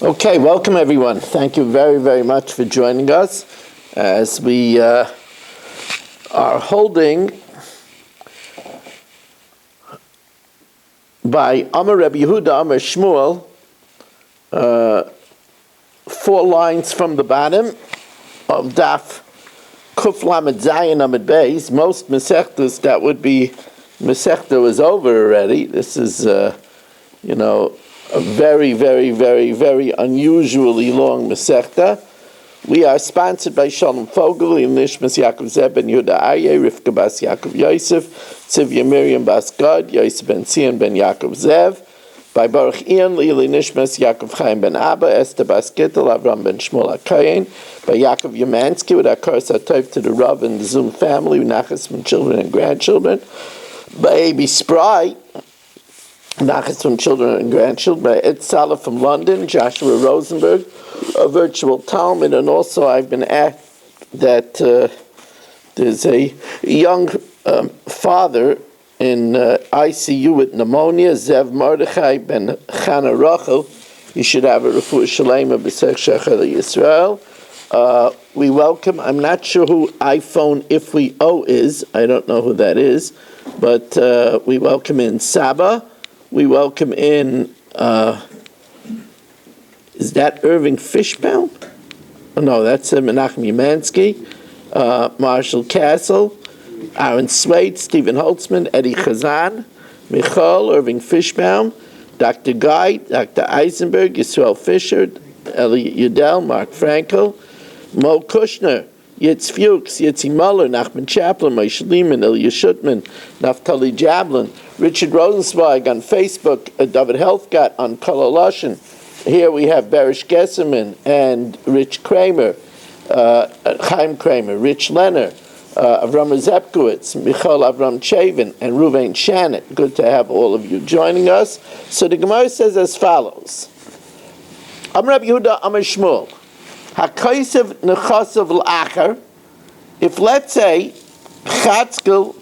Okay, welcome everyone. Thank you very, very much for joining us as we are holding by Amar Rabbi Yehuda, Amar Shmuel, 4 lines from the bottom of Daf Kuf Lamed Zayin Amid Beis. Most Masechtas, that would be Masechta was over already. This is, a very, very, very, very unusually long Masechta. We are sponsored by Shalom Fogel, Nishmas Yaakov Zeb ben Yehuda Aryeh, Rivka Bas Yaakov Yosef, Tzivya Miriam Bas Gad, Yosef ben Tzion ben Yaakov Zev, by Baruch Ian, Lili Nishmas Yaakov Chaim ben Abba, Esther Bas Gittel, Avram ben Shmuel HaKayin, by Yaakov Yamansky, with our Kors HaTov to the Rav and the Zoom family, Nachas from children and grandchildren, by Abi Spry, Nachas from children and grandchildren, by Ed Salah from London, Joshua Rosenberg, a virtual Talmud, and also I've been asked that there's a young father in ICU with pneumonia, Zev Mordechai ben Chana Rachel. He should have a refuah shalema b'sech shechel Yisrael. We welcome, I'm not sure who iPhone If We O is, I don't know who that is, but we welcome in Saba, we welcome in, is that Irving Fishbaum? Oh, no, that's Menachem Umansky, Marshall Castle, Aaron Swade, Stephen Holtzman, Eddie Chazan, Michal, Irving Fishbaum, Dr. Guy, Dr. Eisenberg, Yisrael Fisher, Eli Udell, Mark Frankel, Mo Kushner, Yitz Fuchs, Yitzi Muller, Nachman Chaplin, Moshe Lehman, Ilya Shutman, Naftali Jablin, Richard Rosenzweig on Facebook, David Helfgott on Kololoshin. Here we have Barish Gesserman and Rich Kramer, Chaim Kramer, Rich Lenner, Avram Zepkowitz, Michal Avram Chavin, and Ruvain Shannon. Good to have all of you joining us. So the Gemara says as follows: Amar Rabbi Yehuda, Amar Shmuel, HaKosev Nechasav L'Achar. If, let's say, Chatzkel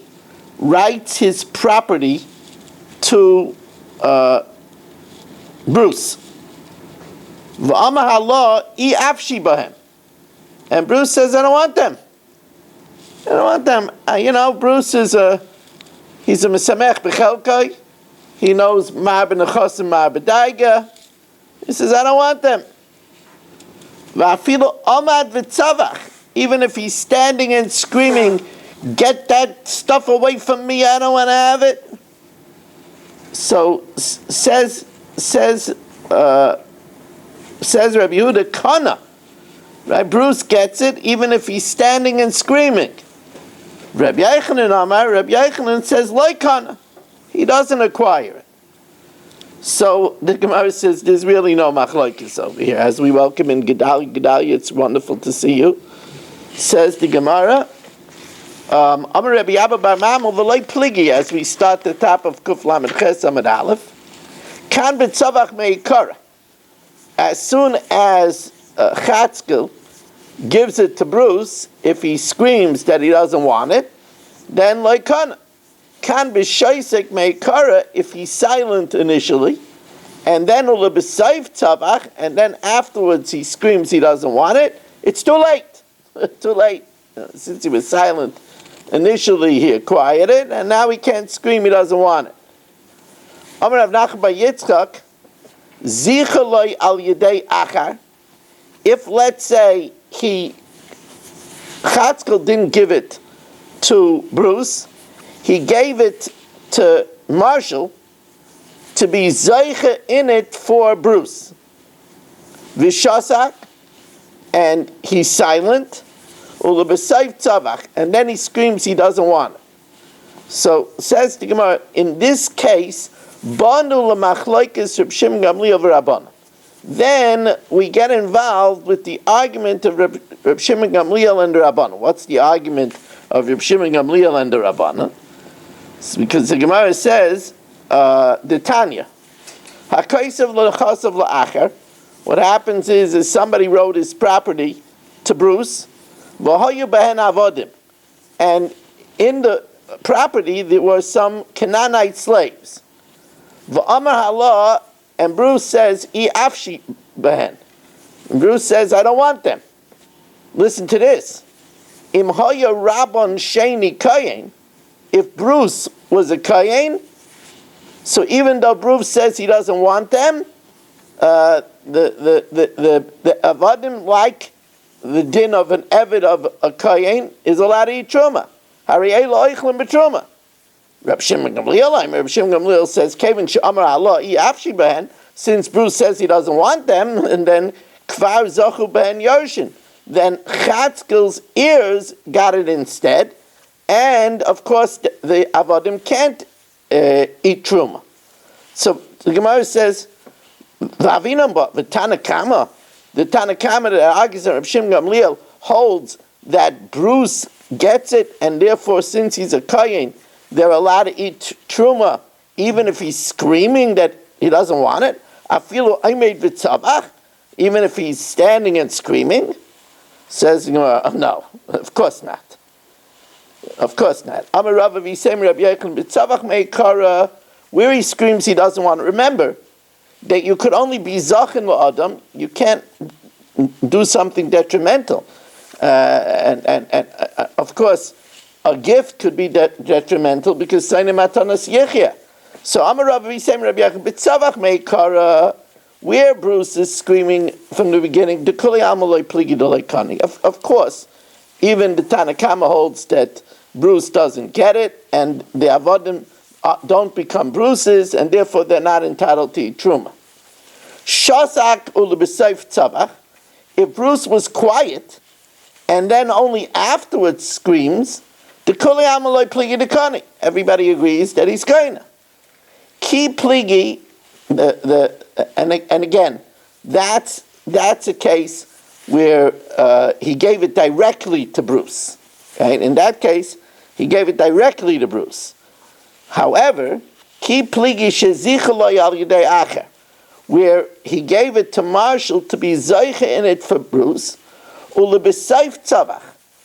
writes his property to Bruce, V'amar halo I afshi bahem, and Bruce says, I don't want them. I don't want them. Bruce is he's a mesamech b'chelkai. He knows mar b'nechosim, mar b'daiga. He says, I don't want them. V'afilu amad v'tzavach. Even if he's standing and screaming, get that stuff away from me, I don't want to have it. So says Rabbi Yehuda, Kana. Right? Bruce gets it, even if he's standing and screaming. Rabbi Yochanan says, like Kana. He doesn't acquire it. So the Gemara says, there's really no machlokes over here. As we welcome in Gedalia, it's wonderful to see you. Says the Gemara, Amar Rabbi Abba bar Mamel v'loi pligi, as we start the top of Kuf Lamed Ches Amud Aleph. Kan b'tzavach me'ikara. As soon as Chatzkel gives it to Bruce, if he screams that he doesn't want it, then like kan b'shaisek me'ikara, if he's silent initially, and then uleb'sayv tzavach, and then afterwards he screams he doesn't want it, it's too late. Too late. Since he was silent initially, he acquired it, and now he can't scream he doesn't want it. Amar Rav Nachman bar Yitzchak, Zichaloi al yedei achar. If, let's say, Chatzkel didn't give it to Bruce, he gave it to Marshall to be zeicha in it for Bruce. Vishasak, and he's silent, ulebesayv tzavach, and then he screams he doesn't want it. So, says the Gemara, in this case, banu lemachloikes Reb Shimon Gamliel v'Rabbanan. Then we get involved with the argument of Reb Shimon Gamliel and the Rabbanan. What's the argument of Reb Shimon Gamliel and the Rabbanan? It's because the Gemara says, the Tanya, HaKosev l'chasav l'achar. What happens is somebody wrote his property to Bruce, v'hoyu behen avodim, and in the property there were some Canaanite slaves. V'amar halah, and Bruce says, I afshi behen. Bruce says, I don't want them. Listen to this. Im haya rabon sheni kayin. If Bruce was a kayin, so even though Bruce says he doesn't want them, the avadim, like the din of an eved of a kayin, is allowed to eat truma. Hariyei lo oichlin b'truma. Reb Shimon Gamliel says, Kevin she'amar Allah afshi behen, since Bruce says he doesn't want them, and then kvar zachu behen yoshin, then Chatzkel's ears got it instead, and of course the avadim can't eat truma. So the Gemara says, the Tana Kama that argues that Reb Shimon Gamliel holds that Bruce gets it, and therefore since he's a kayin, they're allowed to eat truma, even if he's screaming that he doesn't want it. I made v'tzavach, even if he's standing and screaming. Says no, of course not. Of course not. Amar Rav Visem Rabbi Yechon v'tzavach meikara, where he screams he doesn't want it. Remember that you could only be zachin la'adam. You can't do something detrimental, and of course, a gift could be detrimental because Saini Matanas Yechia. So Amar Rav Visem Rabbi Yechon b'tzavach meikara, where Bruce is screaming from the beginning, of course, even the Tanakama holds that Bruce doesn't get it, and the Avodim don't become Bruces, and therefore they're not entitled to eat Truma. Shasak ulubesayf tzavach, if Bruce was quiet, and then only afterwards screams, the Kuli Amaloi Pligi Dekani. Everybody agrees that he's Kaina. Ki Pligi, and again, that's a case where he gave it directly to Bruce. Right? In that case, he gave it directly to Bruce. However, Ki Pligi Shezichaloi Al Yudei Acher, where he gave it to Marshall to be Zeiche in it for Bruce, Ulebesayf Tzavach.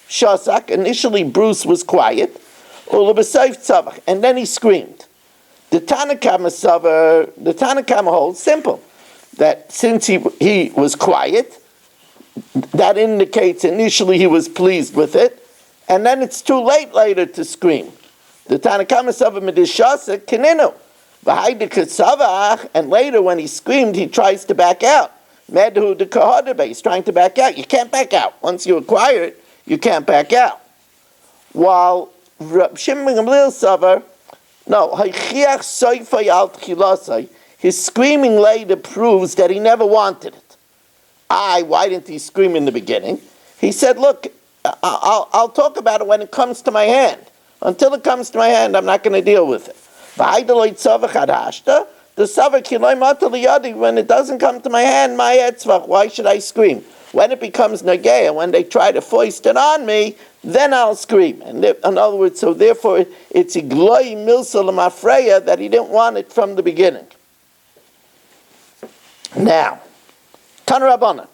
Shasak, initially Bruce was quiet, Ulebesayf Tzavach, and then he screamed. The Tanakama holds simple, that since he was quiet, that indicates initially he was pleased with it, and then it's too late later to scream. The Tanakama Sava Medishasa Kininu. And later when he screamed, he tries to back out. Medhu de Kahadabe, he's trying to back out. You can't back out. Once you acquire it, you can't back out. While Reb Shimon Gamliel Sava, no, his screaming later proves that he never wanted it. Why didn't he scream in the beginning? He said, look, I'll talk about it when it comes to my hand. Until it comes to my hand, I'm not going to deal with it. The when it doesn't come to my hand, why should I scream? When it becomes nageya, when they try to foist it on me, then I'll scream. And in other words, so therefore it's igloi milsa l'mafreya that he didn't want it from the beginning. Now, Tan Rabbana,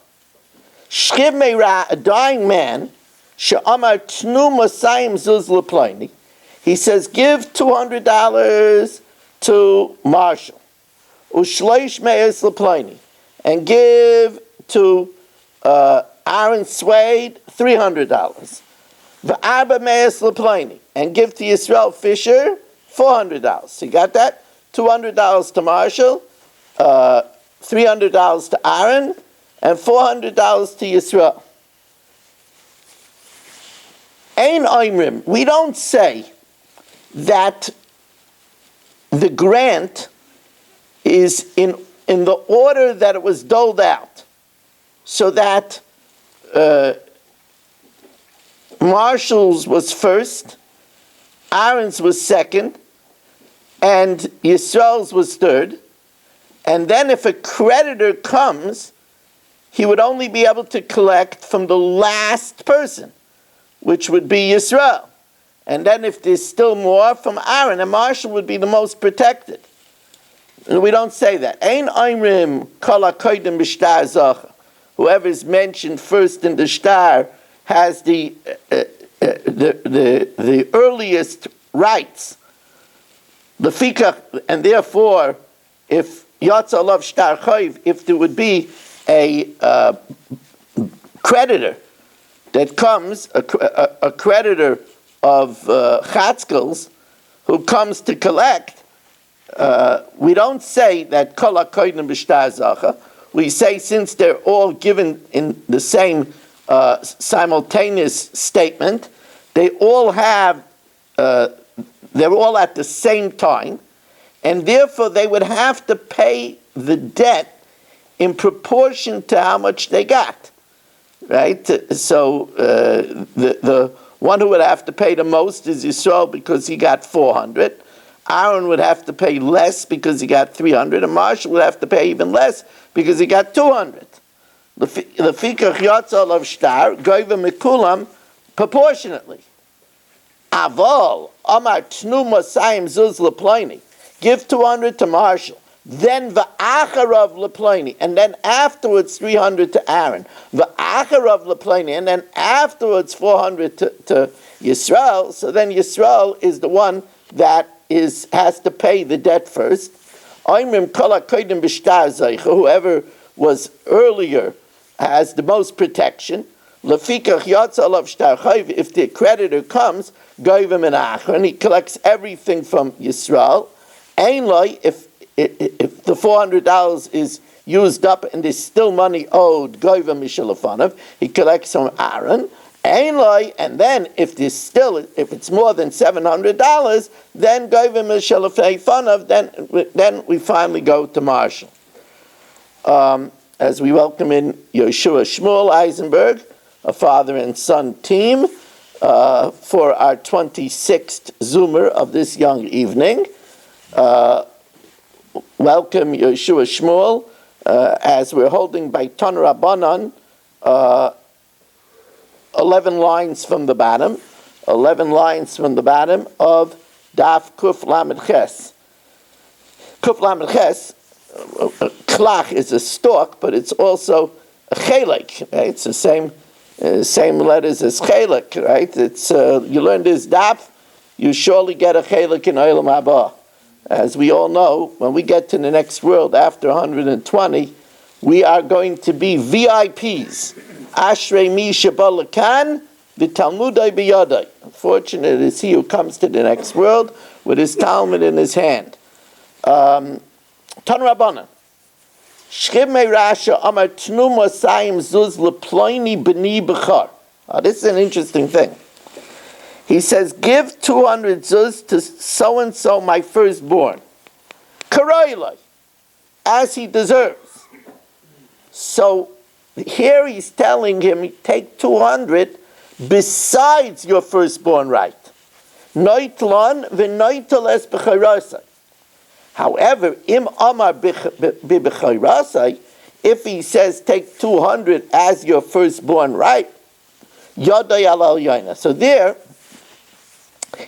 Shchiv Meira, a dying man, she'amar tnu masayim zuz l'ploini, he says, give $200 to Marshall, ushleish me'es l'ploini, and give to Aaron Swade $300. V'arba me'es l'ploini, and give to Yisrael Fisher $400. So you got that? $200 to Marshall, $300 to Aaron, and $400 to Yisrael. Ein oimrim, we don't say that the grant is in the order that it was doled out, so that Marshall's was first, Aaron's was second, and Yisrael's was third, and then if a creditor comes, he would only be able to collect from the last person, which would be Yisrael. And then if there's still more, from Aaron, and Marshall would be the most protected. And we don't say that. Ein oimrim kol hakodim b'shtar zacha. Whoever is mentioned first in the shtar has the earliest rights. The fikach, and therefore, if Yatza Alav Shtar Chayv, if there would be a creditor that comes, a creditor of chatzkels who comes to collect, we don't say that kol hakoydim b'shtar zacha. We say since they're all given in the same simultaneous statement, they all have, they're all at the same time, and therefore they would have to pay the debt in proportion to how much they got, right? So the one who would have to pay the most is Yisrael because he got 400. Aaron would have to pay less because he got 300, and Marshall would have to pay even less because he got 200. Lefikach yatsa alav shtar goyva mikulam proportionately. Aval amar tnu masayim zuz leploini. Give 200 to Marshall. Then v'acharav leploini, and then afterwards 300 to Aaron. V'acharav leploini, and then afterwards 400 to Yisrael. So then Yisrael is the one that has to pay the debt first. Whoever was earlier has the most protection. If the creditor comes, and he collects everything from Yisrael. If the $400 is used up and there's still money owed, he collects from Aaron. And then if it's more than $700, then we finally go to Marshall. As we welcome in Yeshua Shmuel Eisenberg, a father and son team, for our 26th Zoomer of this young evening. Welcome Yeshua Shmuel, as we're holding by Ton Rabbanan, 11 lines from the bottom of Daf Kuf Lamed Ches. Kuf Lamed Ches, klach is a stalk, but it's also a chelek, right? It's the same letters as chelek, right? It's you learn this Daf, you surely get a chelek in Olam Haba. As we all know, when we get to the next world after 120, we are going to be VIPs. Ashrei mi shebalakan, the Talmudai biyadai. Fortunate is he who comes to the next world with his Talmud in his hand. Tan Rabbanan. Shchib me Rasha amar tnu masayim zuz leploini b'ni b'char. This is an interesting thing. He says, give 200 zuz to so-and-so, my firstborn. Karoilai, as he deserves. So, here he's telling him, take 200 besides your firstborn right. Noitlan v'noiteles b'chayrasai. However, im amar b'chayrasai, if he says take 200 as your firstborn right, yadai alal yaina. So there,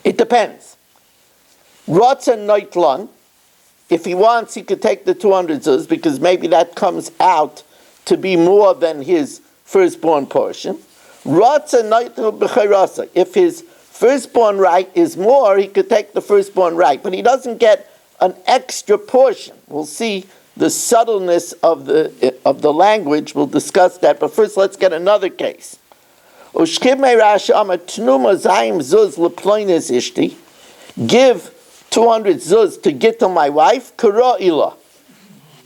it depends. Ratza noitlan, if he wants, he could take the 200 zuz, because maybe that comes out to be more than his firstborn portion. If his firstborn right is more, he could take the firstborn right, but he doesn't get an extra portion. We'll see the subtleness of the language. We'll discuss that, but first let's get another case. Give 200 zuz to get to my wife.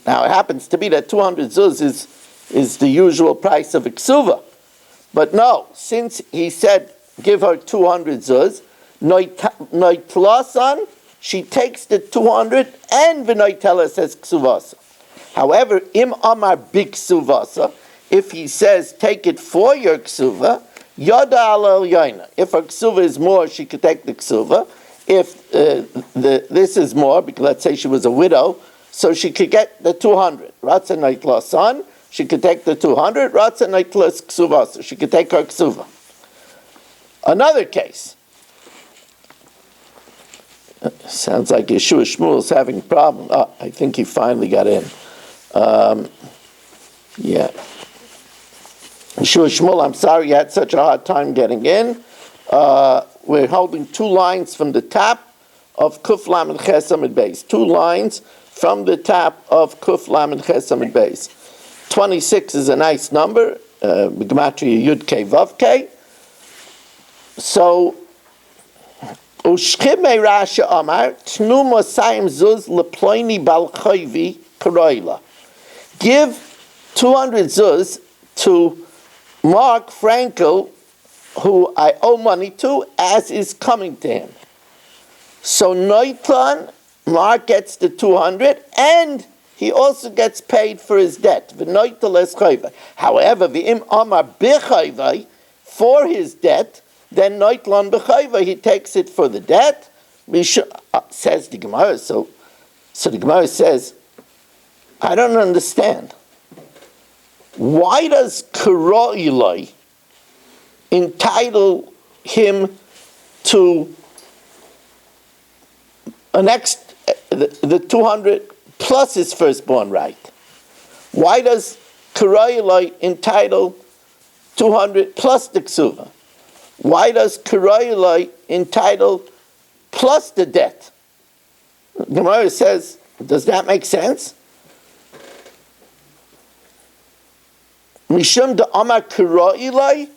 Now it happens to be that 200 zuz is the usual price of a ksuva. But no, since he said, give her 200 zuz, noitlasan, she takes the 200 and v'noitela says ksuvasa. However, im amar big ksuvasa, if he says, take it for your ksuva, yada alal yaina. If her ksuva is more, she could take the ksuva. If this is more, because let's say she was a widow, so she could get the 200. Ratza noitlasan, she could take the 200, Ratza Naitlas Ksuva, so she could take her Ksuva. Another case. Sounds like Yeshua Shmuel is having a problem. I think he finally got in. Yeah. Yeshua Shmuel, I'm sorry you had such a hard time getting in. We're holding 2 lines from the top of Kuf Lamed Ches Amid Beis. 2 lines from the top of Kuf Lamed Ches Amid Beis. 26 is a nice number. Gematria Yud Kei Vav Kei. So, Ushchimei Rasha Amar, Tnu Mosayim Zuz Leploini Balchayvi Karoila. Give 200 zuz to Mark Frankel, who I owe money to, as is coming to him. So Noitlan, Mark gets the 200, and he also gets paid for his debt. However, V'im Amar B'chayvai, for his debt, then Noitlan B'chayvai, he takes it for the debt. Says the Gemara. So the Gemara says, I don't understand. Why does Kara'ilai entitle him to the 200 plus his firstborn right? Why does Kara'ilai entitle 200 plus the ksuva? Why does Kara'ilai entitle plus the debt? Gemara says, does that make sense? Mishum de Amar Kara'ilai,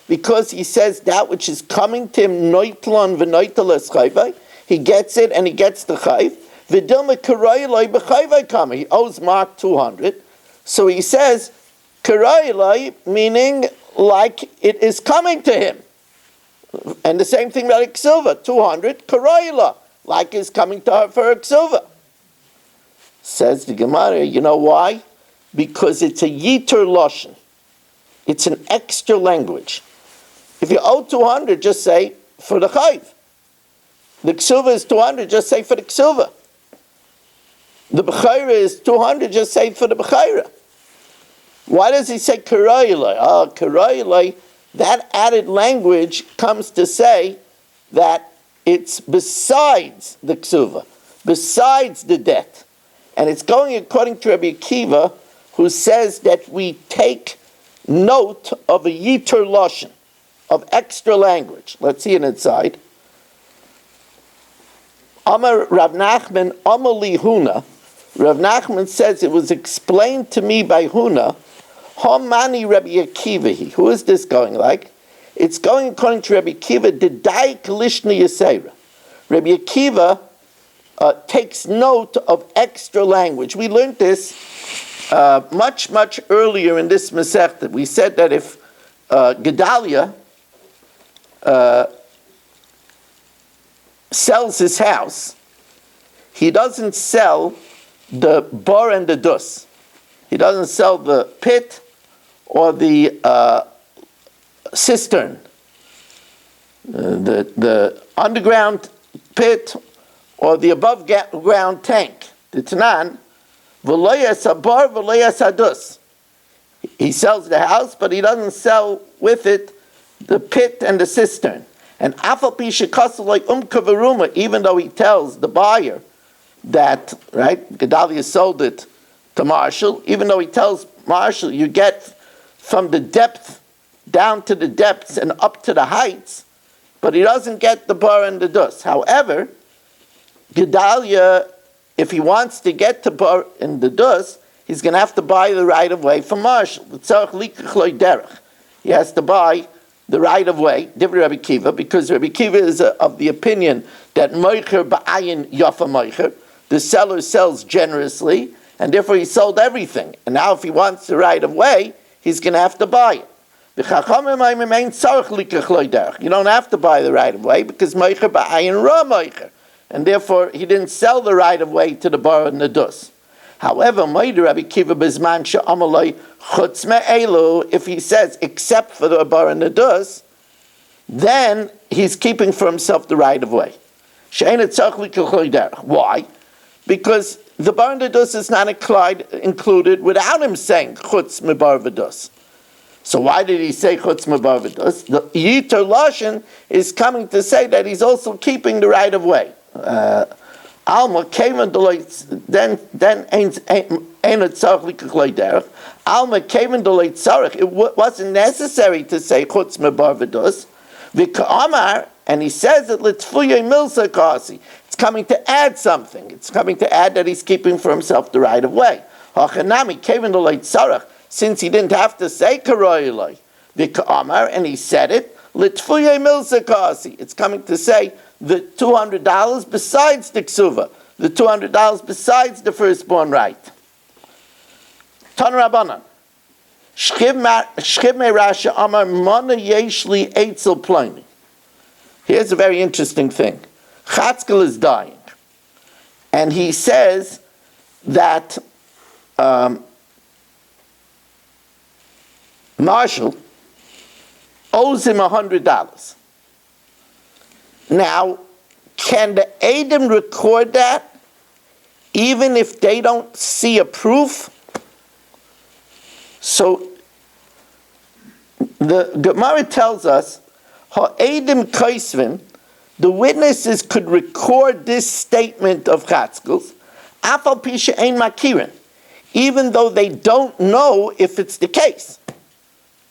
because he says that which is coming to him, Noitlan v'noital eschayvai, he gets it and he gets the chayv. V'dilma Kara'ilai b'chayvai kama, he owes Mark 200. So he says, Kara'ilai, meaning like it is coming to him. And the same thing about Iksilva, 200, Kara'ilai, like is coming to her for Iksilva. Says the Gemara, you know why? Because it's a yiter loshen. It's an extra language. If you owe 200, just say for the chayv. The ksuva is 200, just say for the ksuva. The b'chayra is 200, just say for the b'chayra. Why does he say karayilai? Karayilai, that added language comes to say that it's besides the ksuva, besides the debt. And it's going according to Rabbi Akiva, who says that we take note of a yiter loshen, of extra language. Let's see it inside. Amar Rav Nachman, Amar li Huna. Rav Nachman says it was explained to me by Huna. Homani Rabbi Akiva. Who is this going like? It's going according to Rabbi Akiva. Dedai Kalishna Yisera. Rabbi Akiva takes note of extra language. We learned this much earlier in this Masechta. We said that if Gedalia sells his house, he doesn't sell the bar and the dus. He doesn't sell the pit or the cistern, the underground pit or the above ground tank. The Tanan, v'loyas bar v'loyas hadus. He sells the house, but he doesn't sell with it the pit and the cistern. And afal pisha kasel like umkavaruma, even though he tells the buyer that, right, Gedalia sold it to Marshall, even though he tells Marshall you get from the depth down to the depths and up to the heights, but he doesn't get the bar and the dus. However, Gedalia, if he wants to get to bar and the dus, he's going to have to buy the right of way from Marshall. He has to buy the right of way, different Rabbi Kiva, because Rabbi Kiva is of the opinion that moicher ba'ayin yafa moicher, the seller sells generously, and therefore he sold everything. And now if he wants the right of way, he's going to have to buy it. You don't have to buy the right of way because moicher ba'ayin ra moicher, and therefore he didn't sell the right of way to the bar and the dus. However, Rabbi Kiva Bizman Sha'amalai Chutz Me'elu, if he says except for the bar and the dus, then he's keeping for himself the right of way. Why? Because the bar and the dus is not included without him saying Chutz Me'bar v'dus. So why did he say Chutz Me'bar v'dus? The Yiter Lashon is coming to say that he's also keeping the right of way. Alma came and then ain't it tzarich likachlei derech. Alma came and tzarich. It wasn't necessary to say chutz mebar v'dus. V'ka'amar, and he says it l'tfuyei milsa kasi. It's coming to add something. It's coming to add that he's keeping for himself the right of way. Hachanami came and tzarich. since he didn't have to say karoyeloi, the ka'amar, and he said it, litfuye milzakasi. It's coming to say the $200 besides the ksuva, the $200 besides the firstborn right. Tan Rabbanan. Shchiv me Rasha Amar Mana Yeshli Eitzel Pliny. Here's a very interesting thing. Chatzkel is dying. And he says that Marshall owes him $100. Now, can the Edom record that even if they don't see a proof? So the Gemara tells us, Ha'edim Kaisvin, the witnesses could record this statement of Chatzkel's, Afal Pisha Ein Makirin, even though they don't know if it's the case.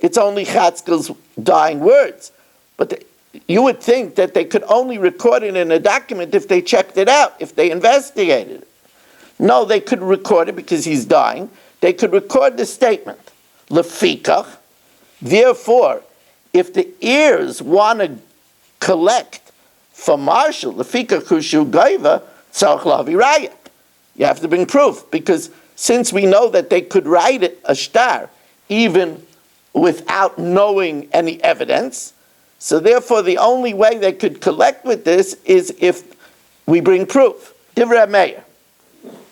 It's only Chatzkel's dying words. But you would think that they could only record it in a document if they checked it out, if they investigated it. No, they could record it because he's dying. They could record the statement. Lefikach. Therefore, if the heirs want to collect for Marshall, lefikach kushu gaiva, tzarich lavi raya. You have to bring proof, because since we know that they could write it a shtar even without knowing any evidence, so therefore the only way they could collect with this is if we bring proof. Divrei Meir.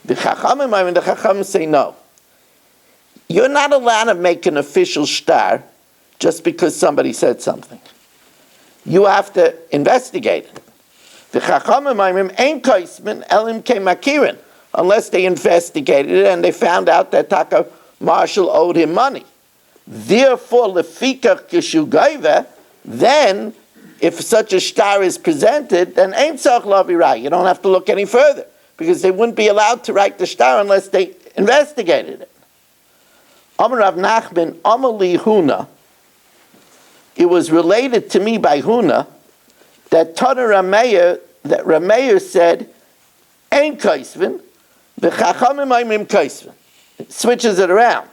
The Chachamim say no. You're not allowed to make an official shtar just because somebody said something. You have to investigate it. The Chachamim ain't kaismin elim ke makirin, unless they investigated it and they found out that Taka Marshall owed him money. Therefore, lefikach kishugayve, then if such a shtar is presented, then ain't tzarich lavi raya. You don't have to look any further, because they wouldn't be allowed to write the shtar unless they investigated it. Amar Rav Nachman, Amar li Huna, it was related to me by Huna that Tana Rameir, that Rameir said, Ein kaisvin, v'chachamim aimim kaisvin. It switches it around.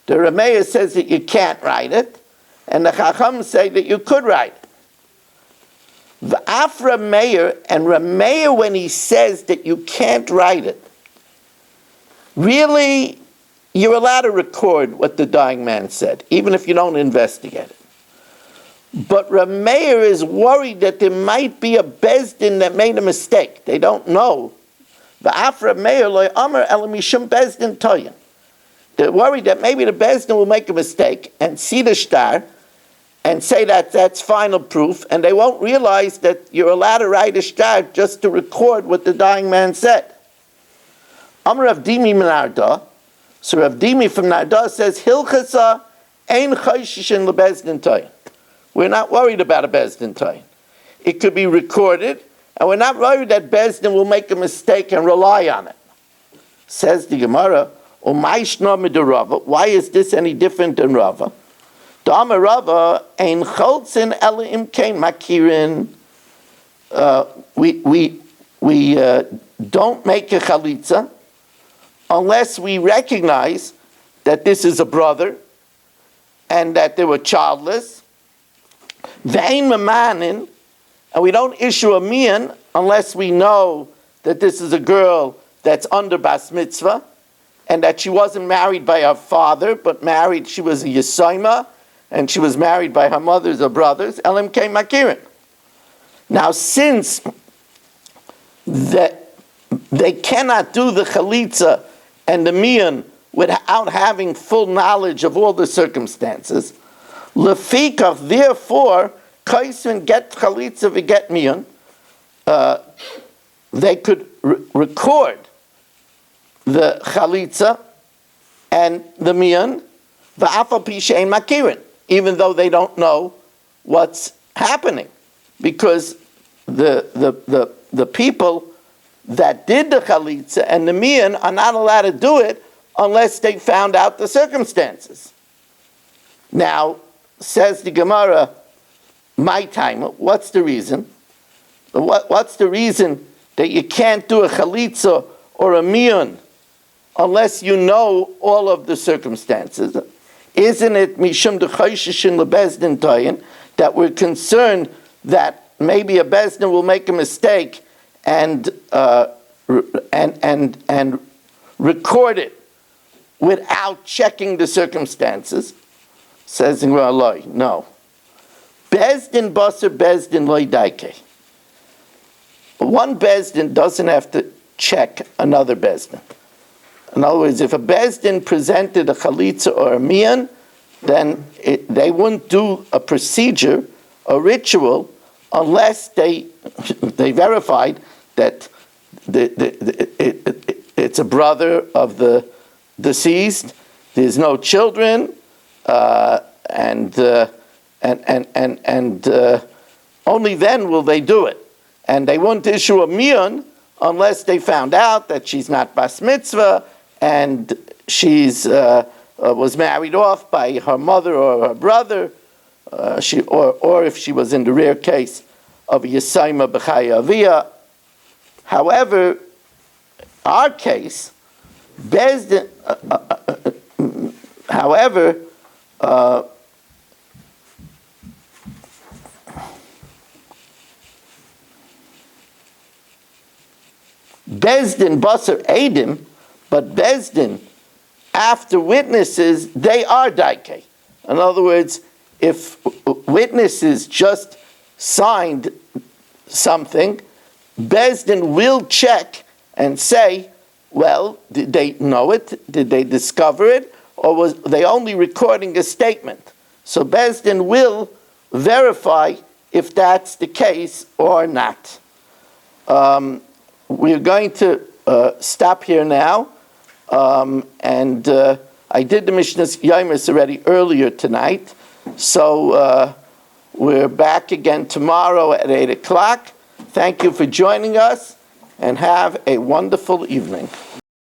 The Rameir says that you can't write it, and the Chacham say that you could write it. V'af Rameir, and Rameir, when he says that you can't write it, really, you're allowed to record what the dying man said, even if you don't investigate it. But Rameir is worried that there might be a Bezdin that made a mistake. They don't know. V'af Rameir lo amar elamishum Bezdin toyin. They're worried that maybe the Bezdin will make a mistake and see the shtar and say that that's final proof, and they won't realize that you're allowed to write a shtar just to record what the dying man said. Amar Rav Dimi min Narda. So Rav Dimi from Narda says, Hilchasa ein chayshishin lebezdin toyin. We're not worried about a Bezdin toyin. It could be recorded, and we're not worried that Bezdin will make a mistake and rely on it. Says the Gemara, why is this any different than Rava? Dama Rava ein cholzin ela imkein makirin. We don't make a chalitza unless we recognize that this is a brother and that they were childless. Ve'ein memanin, and we don't issue a mian unless we know that this is a girl that's under bas mitzvah, and that she wasn't married by her father, but married, she was a Yesoma, and she was married by her mothers or brothers, LMK Makirin. Now, since they cannot do the chalitza and the mian without having full knowledge of all the circumstances, lefikach, therefore, kaisvin get chalitza v'get mian, they could record the chalitza and the mian, v'afal pi she'ein makirin, even though they don't know what's happening, because the people that did the chalitza and the mian are not allowed to do it unless they found out the circumstances. Now, says the Gemara, my time, what's the reason? What's the reason that you can't do a chalitza or a mian unless you know all of the circumstances. Isn't it mishum dechayshishin lebezdin tayin that we're concerned that maybe a bezdin will make a mistake and record it without checking the circumstances? Says in Raloi, no. Bezdin basar bezdin loy daike. One bezdin doesn't have to check another bezdin. In other words, if a bezdin presented a chalitza or a mian, then they wouldn't do a procedure, a ritual, unless they verified that it's a brother of the deceased. There's no children, and only then will they do it. And they won't issue a mian unless they found out that she's not bas mitzvah and she's was married off by her mother or her brother, or if she was in the rare case of a Yisayma B'chaya Aviyah. However, our case, Bezdin, Bezdin Basar Eidim, but Bezdin, after witnesses, they are daike. In other words, if witnesses just signed something, Bezdin will check and say, well, did they know it? Did they discover it? Or was they only recording a statement? So Bezdin will verify if that's the case or not. We're going to stop here now. And I did the Mishnah's Yomis already earlier tonight. So we're back again tomorrow at 8 o'clock. Thank you for joining us, and have a wonderful evening.